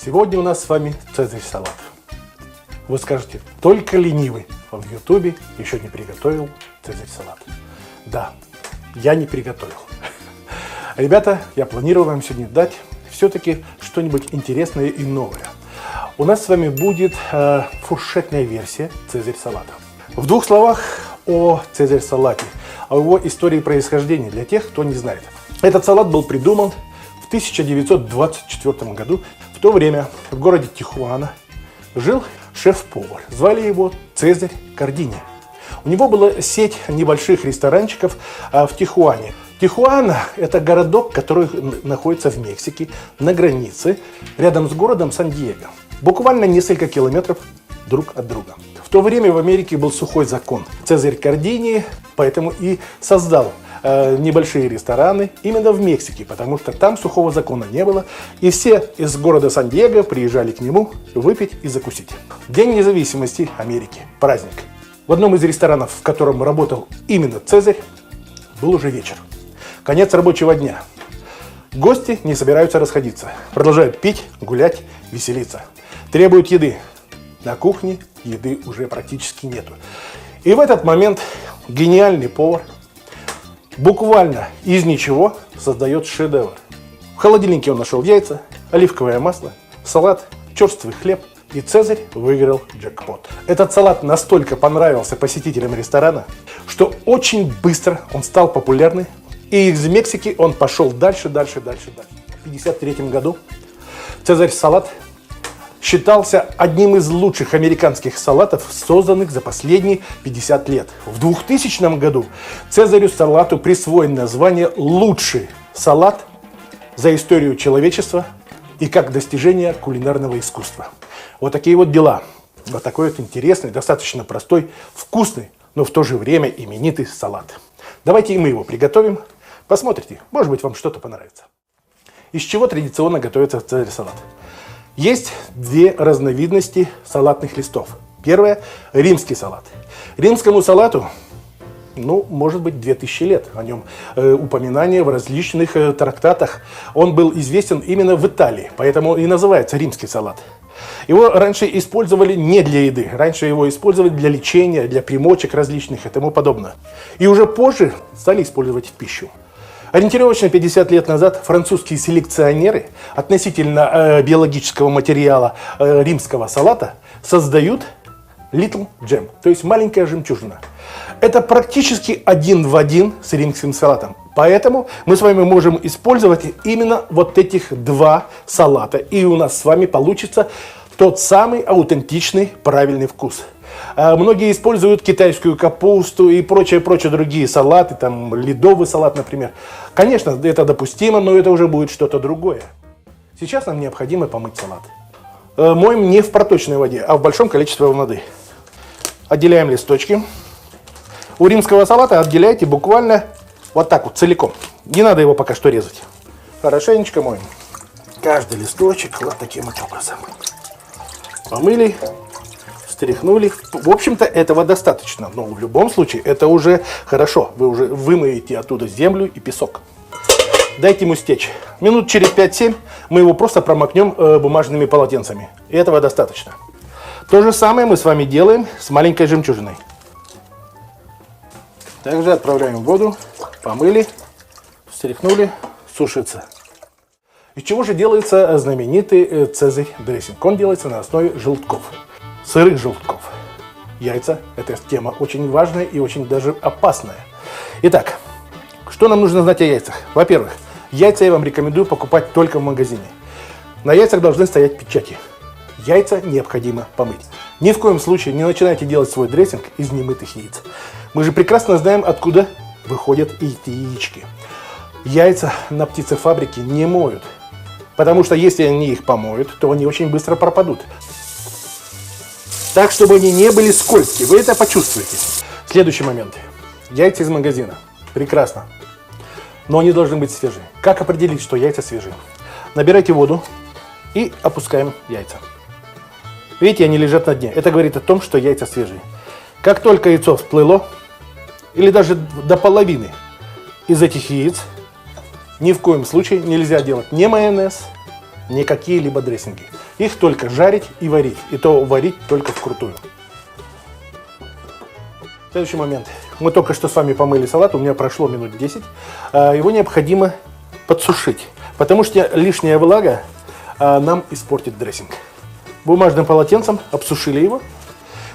Сегодня у нас с вами цезарь салат. Вы скажете, только ленивый в ютубе еще не приготовил цезарь салат. Да, я не приготовил. Ребята, я планирую вам сегодня дать все-таки что-нибудь интересное и новое. У нас с вами будет фуршетная версия цезарь салата. В двух словах о цезарь салате, о его истории происхождения для тех, кто не знает. Этот салат был придуман в 1924 году. В то время в городе Тихуана жил шеф-повар. Звали его Цезарь Кардини. У него была сеть небольших ресторанчиков в Тихуане. Тихуана – это городок, который находится в Мексике, на границе, рядом с городом Сан-Диего. Буквально несколько километров друг от друга. В то время в Америке был сухой закон. Цезарь Кардини поэтому и создал небольшие рестораны именно в Мексике, потому что там сухого закона не было, и все из города Сан-Диего приезжали к нему выпить и закусить. День независимости Америки, праздник. В одном из ресторанов, в котором работал именно Цезарь, был уже вечер. Конец рабочего дня. Гости не собираются расходиться, продолжают пить, гулять, веселиться. Требуют еды. На кухне еды уже практически нету. И в этот момент гениальный повар буквально из ничего создает шедевр. В холодильнике он нашел яйца, оливковое масло, салат, черствый хлеб, и Цезарь выиграл джекпот. Этот салат настолько понравился посетителям ресторана, что очень быстро он стал популярным, и из Мексики он пошел дальше. В 1953 году Цезарь салат считался одним из лучших американских салатов, созданных за последние 50 лет. В 2000 году Цезарю салату присвоено название «Лучший салат за историю человечества и как достижение кулинарного искусства». Вот такие вот дела. Вот такой вот интересный, достаточно простой, вкусный, но в то же время именитый салат. Давайте и мы его приготовим. Посмотрите, может быть, вам что-то понравится. Из чего традиционно готовится цезарь салат? Есть две разновидности салатных листов. Первое – римский салат. Римскому салату, может быть, 2000 лет. О нем упоминания в различных трактатах. Он был известен именно в Италии, поэтому и называется римский салат. Его раньше использовали не для еды, раньше его использовали для лечения, для примочек различных и тому подобное. И уже позже стали использовать в пищу. Ориентировочно 50 лет назад французские селекционеры относительно биологического материала римского салата создают Little Gem, то есть маленькая жемчужина. Это практически один в один с римским салатом. Поэтому мы с вами можем использовать именно вот этих два салата. И у нас с вами получится тот самый аутентичный правильный вкус. Многие используют китайскую капусту и прочие другие салаты, там ледовый салат, например. Конечно, это допустимо, но это уже будет что-то другое. Сейчас нам необходимо помыть салат. Моем не в проточной воде, а в большом количестве воды. Отделяем листочки. У римского салата отделяйте буквально вот так вот, целиком. Не надо его пока что резать. Хорошенечко моем. Каждый листочек вот таким вот образом. Помыли. Стряхнули. В общем-то, этого достаточно. Но в любом случае, это уже хорошо. Вы уже вымоете оттуда землю и песок. Дайте ему стечь. Минут через 5-7 мы его просто промокнем бумажными полотенцами. И этого достаточно. То же самое мы с вами делаем с маленькой жемчужиной. Также отправляем в воду. Помыли. Стряхнули. Сушится. Из чего же делается знаменитый цезарь дрессинг? Он делается на основе желтков. Сырых желтков. Яйца – это тема очень важная и очень даже опасная. Итак, что нам нужно знать о яйцах? Во-первых, яйца я вам рекомендую покупать только в магазине. На яйцах должны стоять печати. Яйца необходимо помыть. Ни в коем случае не начинайте делать свой дрессинг из немытых яиц. Мы же прекрасно знаем, откуда выходят эти яички. Яйца на птицефабрике не моют. Потому что если они их помоют, то они очень быстро пропадут. Так, чтобы они не были скользкие. Вы это почувствуете. Следующий момент. Яйца из магазина. Прекрасно. Но они должны быть свежие. Как определить, что яйца свежие? Набирайте воду и опускаем яйца. Видите, они лежат на дне. Это говорит о том, что яйца свежие. Как только яйцо всплыло, или даже до половины из этих яиц, ни в коем случае нельзя делать ни майонез, ни какие-либо дрессинги. Их только жарить и варить. И то варить только вкрутую. Следующий момент. Мы только что с вами помыли салат. У меня прошло минут 10. Его необходимо подсушить. Потому что лишняя влага нам испортит дрессинг. Бумажным полотенцем обсушили его.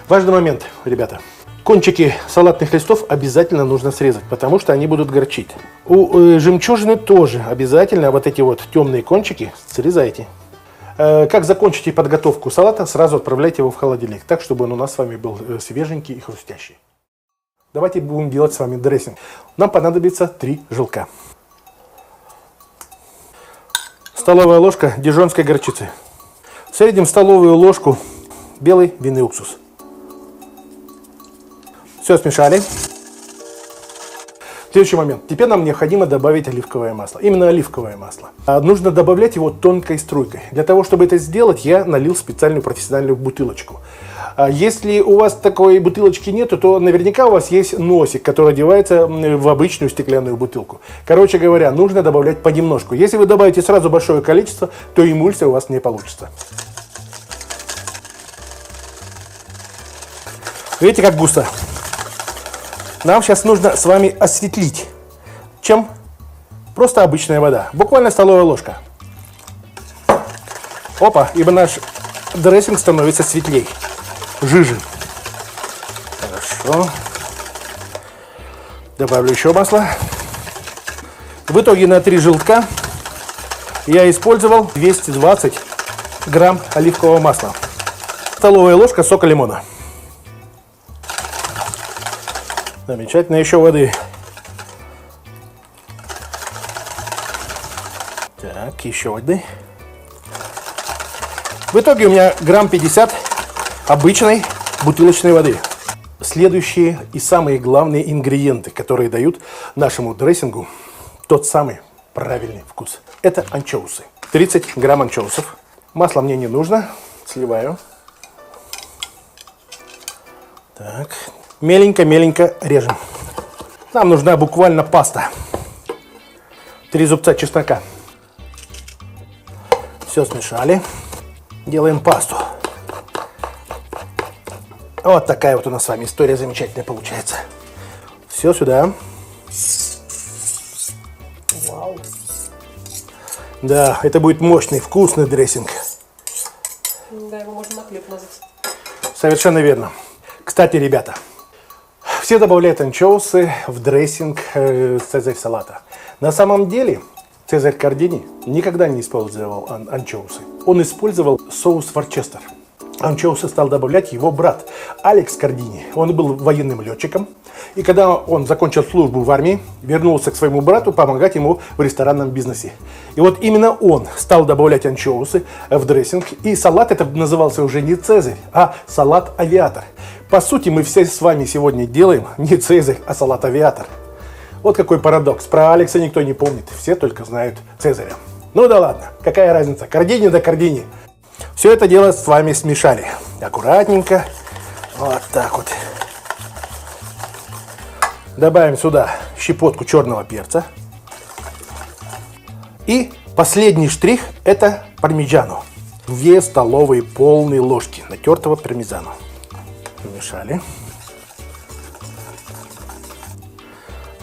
Важный момент, ребята. Кончики салатных листов обязательно нужно срезать, потому что они будут горчить. У жемчужины тоже обязательно вот эти вот темные кончики срезайте. Как закончите подготовку салата, сразу отправляйте его в холодильник, так, чтобы он у нас с вами был свеженький и хрустящий. Давайте будем делать с вами дрессинг. Нам понадобится 3 жилка. Столовая ложка дижонской горчицы. В среднем столовую ложку белый винный уксус. Все смешали. Следующий момент. Теперь нам необходимо добавить оливковое масло. Именно оливковое масло. Нужно добавлять его тонкой струйкой. Для того, чтобы это сделать, я налил специальную профессиональную бутылочку. Если у вас такой бутылочки нету, то наверняка у вас есть носик, который одевается в обычную стеклянную бутылку. Короче говоря, нужно добавлять понемножку. Если вы добавите сразу большое количество, то эмульсия у вас не получится. Видите, как густо? Нам сейчас нужно с вами осветлить, чем просто обычная вода. Буквально столовая ложка. Опа, ибо наш дрессинг становится светлей, жиже. Хорошо. Добавлю еще масла. В итоге на 3 желтка я использовал 220 грамм оливкового масла. Столовая ложка сока лимона. Замечательно, еще воды. Так, еще воды. В итоге у меня грамм 50 обычной бутылочной воды. Следующие и самые главные ингредиенты, которые дают нашему дрессингу тот самый правильный вкус. Это анчоусы. 30 грамм анчоусов. Масла мне не нужно. Сливаю. Так. Меленько-меленько режем. Нам нужна буквально паста. 3 зубца чеснока. Все смешали. Делаем пасту. Вот такая вот у нас с вами история замечательная получается. Все сюда. Вау. Да, это будет мощный, вкусный дрессинг. Да, его можно на хлеб мазать. Совершенно верно. Кстати, ребята, все добавляют анчоусы в дрессинг цезарь салата. На самом деле Цезарь Кардини никогда не использовал анчоусы. Он использовал соус Ворчестер. Анчоусы стал добавлять его брат Алекс Кардини. Он был военным летчиком. И когда он закончил службу в армии, вернулся к своему брату помогать ему в ресторанном бизнесе. И вот именно он стал добавлять анчоусы в дрессинг. И салат этот назывался уже не Цезарь, а салат Авиатор. По сути, мы все с вами сегодня делаем не Цезарь, а салат Авиатор. Вот какой парадокс. Про Алекса никто не помнит. Все только знают Цезаря. Ну да ладно, какая разница. Кардини да Кардини. Все это дело с вами смешали. Аккуратненько. Вот так вот. Добавим сюда щепотку черного перца. И последний штрих – это пармиджано. 2 столовые полные ложки натертого пармезану. Помешали.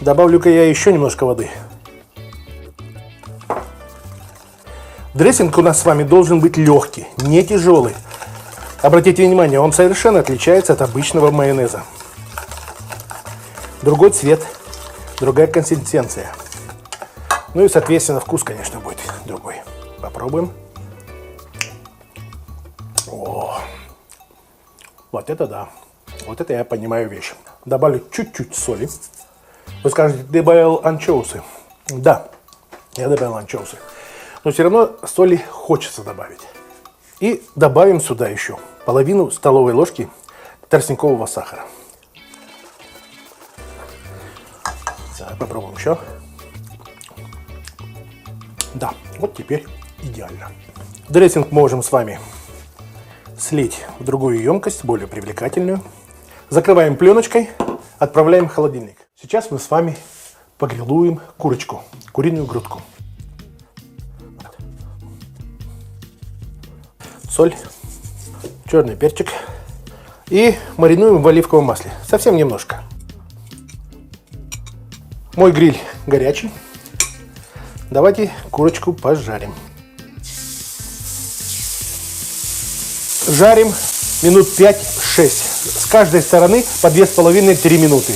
Добавлю-ка я еще немножко воды. Дрессинг у нас с вами должен быть легкий, не тяжелый. Обратите внимание, он совершенно отличается от обычного майонеза. Другой цвет, другая консистенция. Ну и, соответственно, вкус, конечно, будет другой. Попробуем. О, вот это да. Вот это я понимаю вещь. Добавлю чуть-чуть соли. Вы скажете, ты добавил анчоусы. Да, я добавил анчоусы. Но все равно соли хочется добавить. И добавим сюда еще половину столовой ложки тростникового сахара. Так, попробуем еще. Да, вот теперь идеально. Дрессинг можем с вами слить в другую емкость, более привлекательную. Закрываем пленочкой, отправляем в холодильник. Сейчас мы с вами погрилуем курочку, куриную грудку. соль, черный перчик. И маринуем в оливковом масле. Совсем немножко. Мой гриль горячий. Давайте курочку пожарим. Жарим минут 5-6. С каждой стороны по 2,5-3 минуты.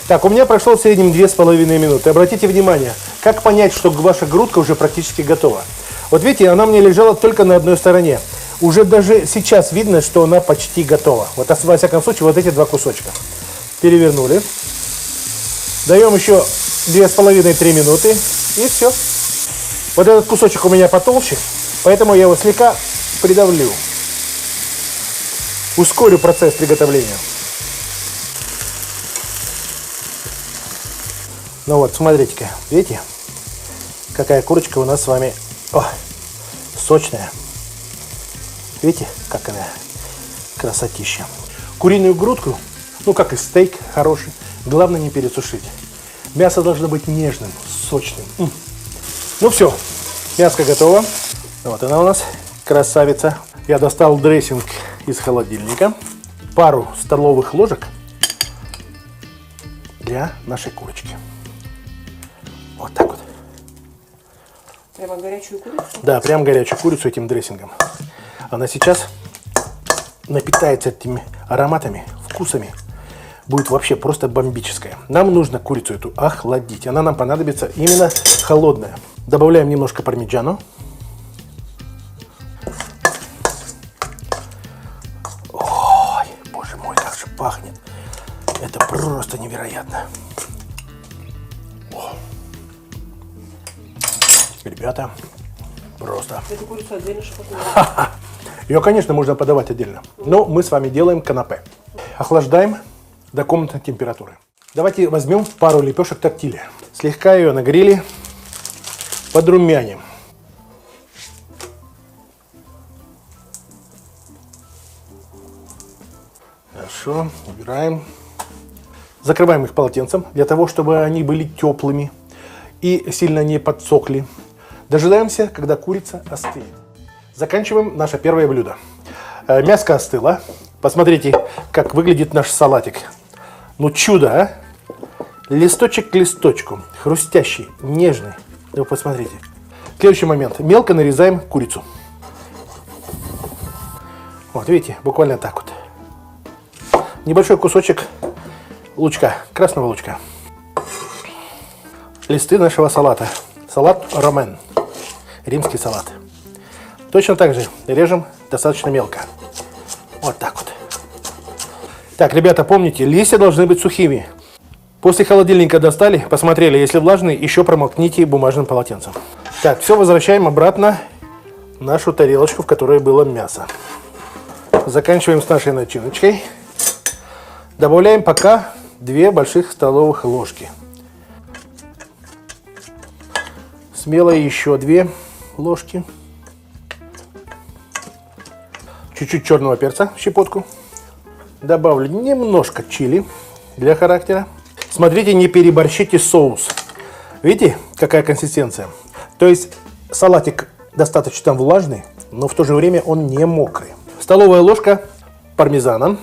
Так, у меня прошло в среднем 2,5 минуты. Обратите внимание, как понять, что ваша грудка уже практически готова. Вот видите, она мне лежала только на одной стороне. Уже даже сейчас видно, что она почти готова. Вот, во всяком случае, вот эти два кусочка. Перевернули. Даем еще 2,5-3 минуты. И все. Вот этот кусочек у меня потолще, поэтому я его слегка придавлю. Ускорю процесс приготовления. Ну вот, смотрите-ка. Видите, какая курочка у нас с вами сочная. Видите, как она красотища. Куриную грудку, ну как и стейк хороший, главное не пересушить. Мясо должно быть нежным, сочным. Ну все, мяско готово. Вот она у нас, красавица. Я достал дрессинг из холодильника. Пару столовых ложек для нашей курочки. Вот так вот. Прямо горячую курицу? Да, прям горячую курицу этим дрессингом. Она сейчас напитается этими ароматами, вкусами. Будет вообще просто бомбическая. Нам нужно курицу эту охладить. Она нам понадобится именно холодная. Добавляем немножко пармиджано. Ой, боже мой, как же пахнет. Это просто невероятно. Ребята, просто. Эту курицу отдельно шапотную. Ее, конечно, можно подавать отдельно. Но мы с вами делаем канапе. Охлаждаем до комнатной температуры. Давайте возьмем пару лепешек тортильи. Слегка ее нагрели, подрумяним. Хорошо, убираем. Закрываем их полотенцем, для того, чтобы они были теплыми и сильно не подсохли. Дожидаемся, когда курица остынет. Заканчиваем наше первое блюдо. Мяско остыло. Посмотрите, как выглядит наш салатик. Ну чудо, а? Листочек к листочку. Хрустящий, нежный. Вы посмотрите. Следующий момент. Мелко нарезаем курицу. Вот, видите, буквально так вот. Небольшой кусочек лучка, красного лучка. Листы нашего салата. Салат ромен. Римский салат. Точно так же режем достаточно мелко. Вот так вот. Так, ребята, помните, листья должны быть сухими. После холодильника достали, посмотрели, если влажные, еще промокните бумажным полотенцем. Так, все, возвращаем обратно в нашу тарелочку, в которой было мясо. Заканчиваем с нашей начиночкой. Добавляем пока 2 больших столовых ложки. Смело еще 2 ложки. Чуть-чуть черного перца, щепотку. Добавлю немножко чили для характера. Смотрите, не переборщите соус. Видите, какая консистенция? То есть салатик достаточно влажный, но в то же время он не мокрый. Столовая ложка пармезана.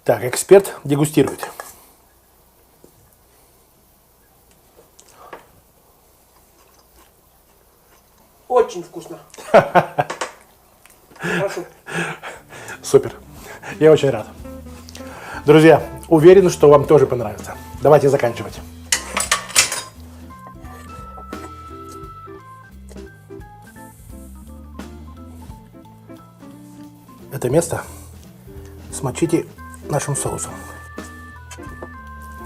Так, эксперт дегустирует. Очень вкусно. Прошу. Супер. Я очень рад. Друзья, уверен, что вам тоже понравится. Давайте заканчивать. Это место смочите нашим соусом.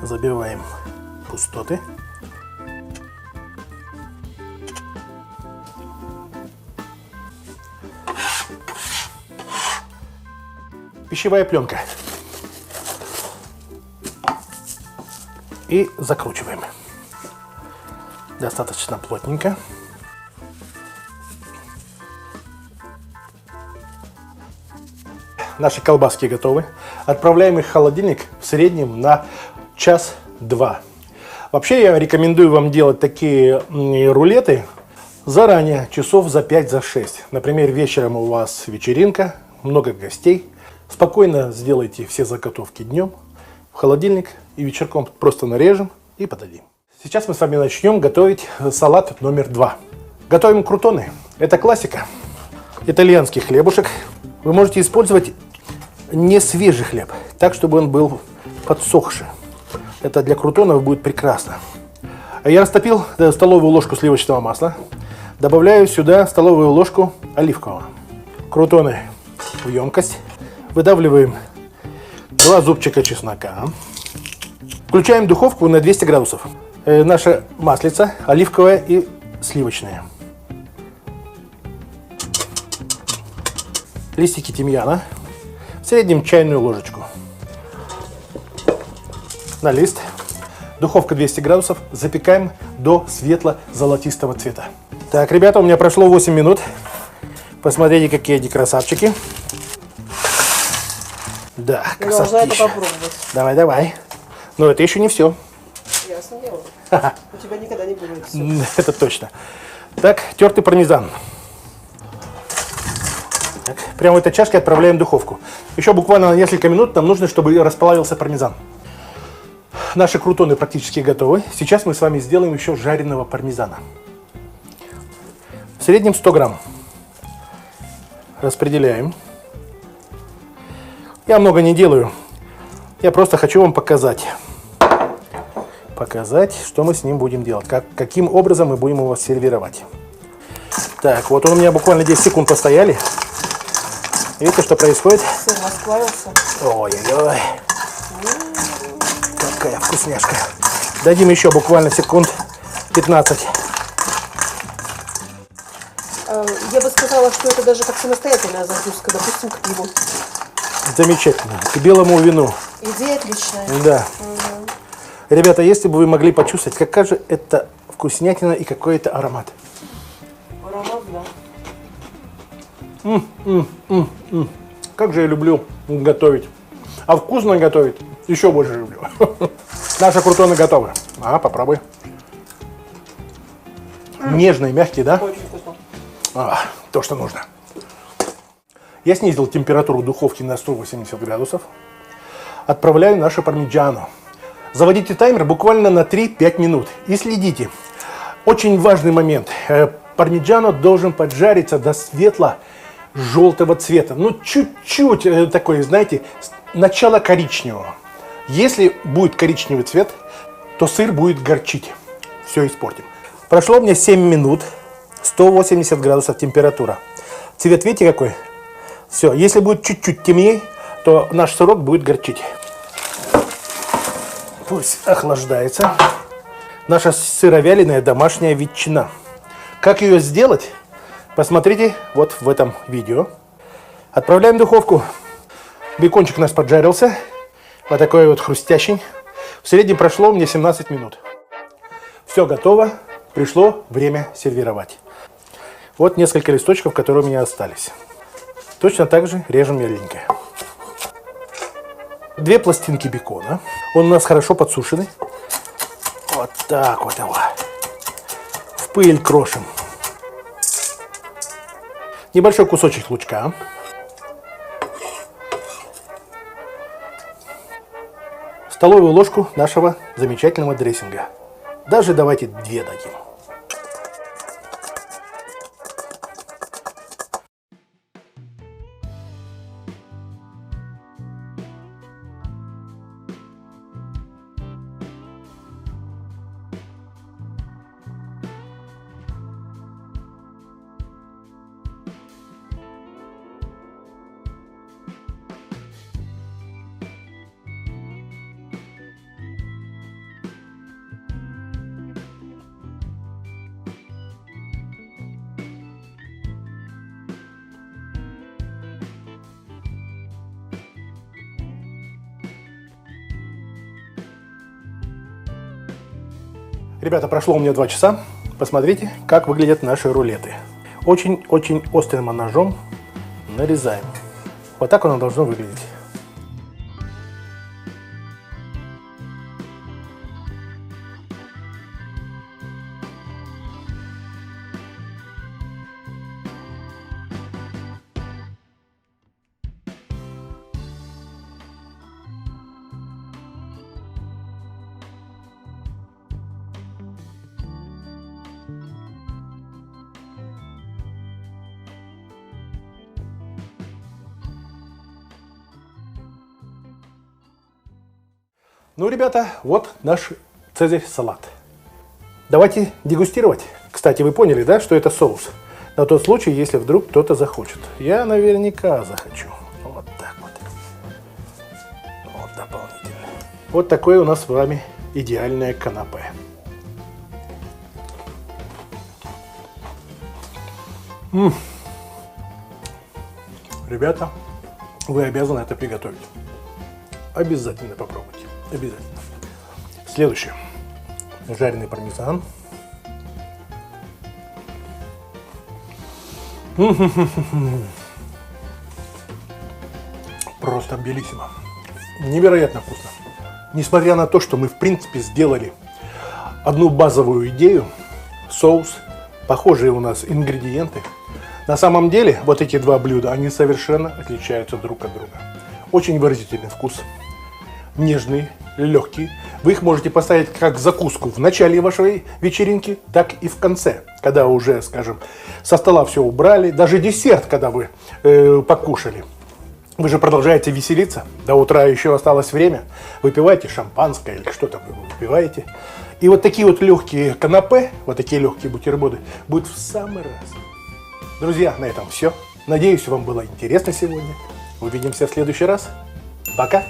Забиваем пустоты. Пищевая пленка. И закручиваем. Достаточно плотненько. Наши колбаски готовы. Отправляем их в холодильник в среднем на 1-2 часа. Вообще я рекомендую вам делать такие рулеты заранее, часов за 5-6. Например, вечером у вас вечеринка, много гостей. Спокойно сделайте все заготовки днем в холодильник и вечерком просто нарежем и подадим. Сейчас мы с вами начнем готовить салат номер 2. Готовим крутоны. Это классика. Итальянский хлебушек. Вы можете использовать не свежий хлеб, так, чтобы он был подсохший. Это для крутонов будет прекрасно. Я растопил столовую ложку сливочного масла. Добавляю сюда столовую ложку оливкового. Крутоны в емкость. Выдавливаем 2 зубчика чеснока. Включаем духовку на 200 градусов. Наша маслица оливковая и сливочная. Листики тимьяна. В среднем чайную ложечку. На лист. Духовка 200 градусов. Запекаем до светло-золотистого цвета. Так, ребята, у меня прошло 8 минут. Посмотрите, какие эти красавчики. Да, Я должна это красавчики. попробовать. Давай, давай. Но это еще не все. Ясно дело. У тебя никогда не будет все. Это точно. Так, тертый пармезан. Так, прямо в этой чашке отправляем в духовку. Еще буквально на несколько минут нам нужно, чтобы расплавился пармезан. Наши крутоны практически готовы. Сейчас мы с вами сделаем еще жареного пармезана. В среднем 100 грамм. Распределяем. Я много не делаю. Я просто хочу вам показать. Показать, что мы с ним будем делать. Каким образом мы будем его сервировать. Так, вот он у меня буквально 10 секунд постояли. Видите, что происходит? Сыр расплавился. Ой-ой-ой. Какая вкусняшка. Дадим еще буквально секунд 15. Я бы сказала, что это даже как самостоятельная закуска, допустим, к пиву. Замечательно. К белому вину. Идея отличная. Да. Ребята, если бы вы могли почувствовать, какая же это вкуснятина и какой это аромат. Аромат, да. Как же я люблю готовить. А вкусно готовить еще больше люблю. Наши крутоны готовы. Попробуй. Нежные, мягкие, да? Очень вкусно. То, что нужно. Я снизил температуру духовки на 180 градусов. Отправляю наше пармиджано. Заводите таймер буквально на 3-5 минут. И следите. Очень важный момент. Пармиджано должен поджариться до светло-желтого цвета. Ну, чуть-чуть такой, знаете, начало коричневого. Если будет коричневый цвет, то сыр будет горчить. Все испортим. Прошло у меня 7 минут. 180 градусов температура. Цвет видите какой? Все. Если будет чуть-чуть темнее, то наш сырок будет горчить. Пусть охлаждается. Наша сыровяленая домашняя ветчина. Как ее сделать? Посмотрите вот в этом видео. Отправляем в духовку. Бекончик у нас поджарился. Вот такой вот хрустящий. В среднем прошло у меня 17 минут. Все готово. Пришло время сервировать. Вот несколько листочков, которые у меня остались. Точно так же режем меленько. 2 пластинки бекона. Он у нас хорошо подсушенный. Вот так вот его. В пыль крошим. Небольшой кусочек лучка. Столовую ложку нашего замечательного дрессинга. Даже давайте 2 дадим. Ребята, прошло у меня 2 часа. Посмотрите, как выглядят наши рулеты. Очень-очень острым ножом нарезаем. Вот так оно должно выглядеть. Ну, ребята, вот наш цезарь-салат. Давайте дегустировать. Кстати, вы поняли, да, что это соус? На тот случай, если вдруг кто-то захочет. Я наверняка захочу. Вот так вот. Вот дополнительно. Вот такое у нас с вами идеальное канапе. Ребята, вы обязаны это приготовить. Обязательно попробуйте. Обязательно. Следующее. Жареный пармезан. Просто белиссимо. Невероятно вкусно. Несмотря на то, что мы в принципе сделали одну базовую идею, соус, похожие у нас ингредиенты, на самом деле вот эти два блюда, они совершенно отличаются друг от друга. Очень выразительный вкус. Нежный, легкий. Вы их можете поставить как закуску в начале вашей вечеринки, так и в конце, когда уже, скажем, со стола все убрали. Даже десерт, когда вы покушали. Вы же продолжаете веселиться. До утра еще осталось время. Выпивайте шампанское или что-то вы выпиваете. И вот такие вот легкие канапе, вот такие легкие бутерброды будут в самый раз. Друзья, на этом все. Надеюсь, вам было интересно сегодня. Увидимся в следующий раз. Пока!